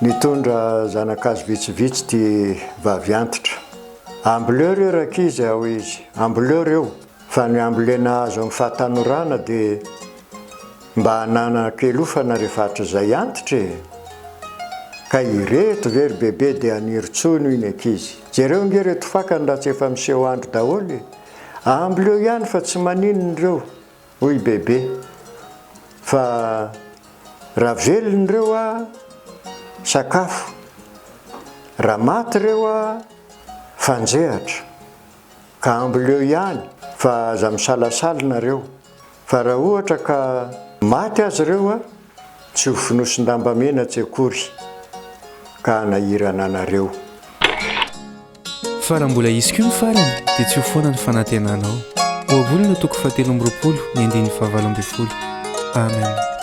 nitondra zanakazo vitsivitsy ty vaviantitra. Amboleo reo rakizy ao izy, amboleo reo. Fa ny ambole nahazo amin'ny fahatanorana dia mba hanana kelofana rehefa atra izay antitra e. Ka ireto very bebe dia aniritsono iny ankizy. Jereo nge reto fakany raha tsy efa miseho andro daholo. Amboleo ihany fa tsy maninony reo, hoy bebe. Fa raha velony reo a sakafo, raha maty reo a fanjehatra. Ka amboleo ihany fa aza misalasalina reo. Fa raha ohatra ka maty azy reo a tsy ho finosin-damba mena tsy akory ka hanahirana anareo. Fa raha mbola isy koa ny farany dia tsy ho foana ny fanantenanao. Ho avolona toko 7 ny 20 Amen.